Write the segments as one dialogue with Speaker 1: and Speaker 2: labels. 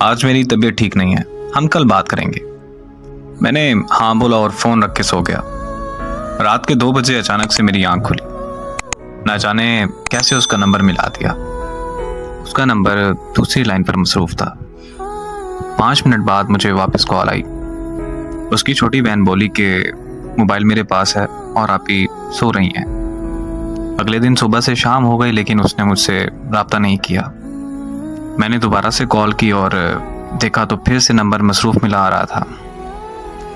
Speaker 1: आज मेरी तबीयत ठीक नहीं है, हम कल बात करेंगे। मैंने हाँ बोला और फोन रख के सो गया। रात के 2 बजे अचानक से मेरी आंख खुली। ना जाने कैसे उसका नंबर मिला दिया। उसका नंबर दूसरी लाइन पर मसरूफ था। 5 मिनट बाद मुझे वापस कॉल आई। उसकी छोटी बहन बोली कि मोबाइल मेरे पास है और आप ही सो रही हैं। अगले दिन सुबह से शाम हो गई लेकिन उसने मुझसे रब्ता नहीं किया। मैंने दोबारा से कॉल की और देखा तो फिर से नंबर मसरूफ मिला आ रहा था।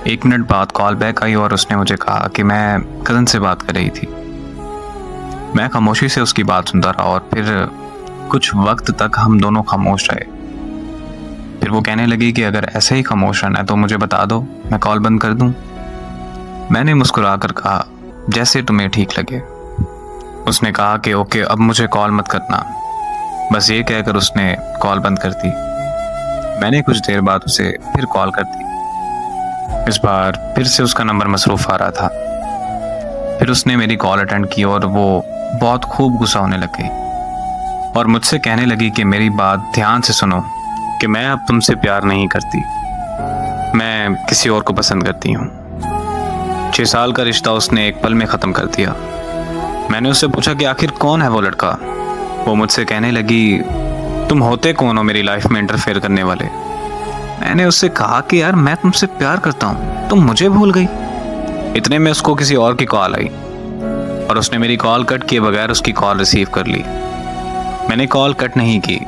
Speaker 1: 1 मिनट बाद कॉल बैक आई और उसने मुझे कहा कि मैं कज़न से बात कर रही थी। मैं खामोशी से उसकी बात सुनता रहा और फिर कुछ वक्त तक हम दोनों खामोश रहे। फिर वो कहने लगी कि अगर ऐसे ही खामोश रहना है तो मुझे बता दो, मैं कॉल बंद कर दूं। मैंने मुस्कुराकर कहा जैसे तुम्हें ठीक लगे। उसने कहा कि ओके, अब मुझे कॉल मत करना। बस ये कहकर उसने कॉल बंद कर दी। मैंने कुछ देर बाद उसे फिर कॉल कर दी। इस बार फिर से उसका नंबर मसरूफ आ रहा था। फिर उसने मेरी कॉल अटेंड की और वो बहुत खूब गुस्सा होने लग गई और मुझसे कहने लगी कि मेरी बात ध्यान से सुनो कि मैं अब तुमसे प्यार नहीं करती, मैं किसी और को पसंद करती हूँ। 6 साल का रिश्ता उसने एक पल में ख़त्म कर दिया। मैंने उससे पूछा कि आखिर कौन है वो लड़का। वो मुझसे कहने लगी तुम होते कौन हो मेरी लाइफ में इंटरफेयर करने वाले। मैंने उससे कहा कि यार मैं तुमसे प्यार करता हूँ, तुम मुझे भूल गई। इतने में उसको किसी और की कॉल आई और उसने मेरी कॉल कट किए बगैर उसकी कॉल रिसीव कर ली। मैंने कॉल कट नहीं की।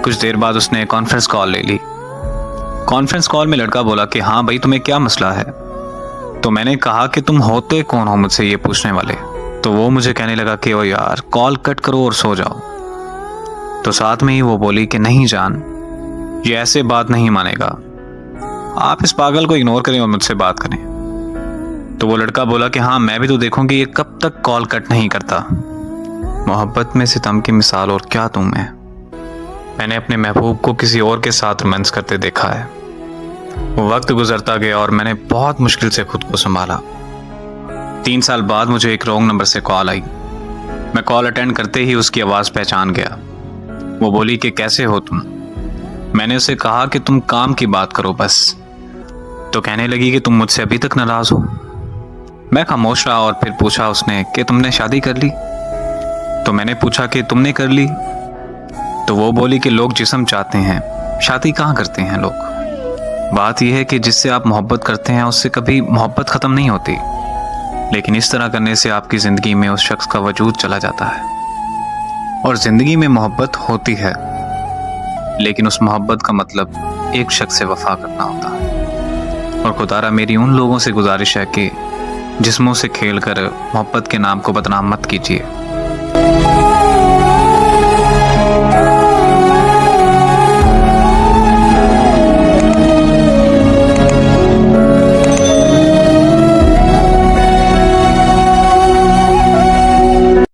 Speaker 1: कुछ देर बाद उसने कॉन्फ्रेंस कॉल ले ली। कॉन्फ्रेंस कॉल में लड़का बोला कि हाँ भाई, तुम्हें क्या मसला है। तो मैंने कहा कि तुम होते कौन हो मुझसे ये पूछने वाले। तो वो मुझे कहने लगा कि ओ यार कॉल कट करो और सो जाओ। तो साथ में ही वो बोली कि नहीं जान, ये ऐसे बात नहीं मानेगा, आप इस पागल को इग्नोर करें और मुझसे बात करें। तो वो लड़का बोला कि हाँ मैं भी तो देखूंगी ये कब तक कॉल कट नहीं करता। मोहब्बत में सितम की मिसाल और क्या तुम है। मैंने अपने महबूब को किसी और के साथ रोमांस करते देखा है। वो वक्त गुजरता गया और मैंने बहुत मुश्किल से खुद को संभाला। 3 साल बाद मुझे एक रॉन्ग नंबर से कॉल आई। मैं कॉल अटेंड करते ही उसकी आवाज़ पहचान गया। वो बोली कि कैसे हो तुम। मैंने उसे कहा कि तुम काम की बात करो बस। तो कहने लगी कि तुम मुझसे अभी तक नाराज़ हो। मैं खामोश रहा और फिर पूछा उसने कि तुमने शादी कर ली। तो मैंने पूछा कि तुमने कर ली। तो वो बोली कि लोग जिस्म चाहते हैं, शादी कहाँ करते हैं लोग। बात यह है कि जिससे आप मोहब्बत करते हैं उससे कभी मोहब्बत ख़त्म नहीं होती, लेकिन इस तरह करने से आपकी ज़िंदगी में उस शख्स का वजूद चला जाता है। और ज़िंदगी में मोहब्बत होती है, लेकिन उस मोहब्बत का मतलब एक शख्स से वफा करना होता है। और खुदारा मेरी उन लोगों से गुजारिश है कि जिस्मों से खेलकर मोहब्बत के नाम को बदनाम मत कीजिए।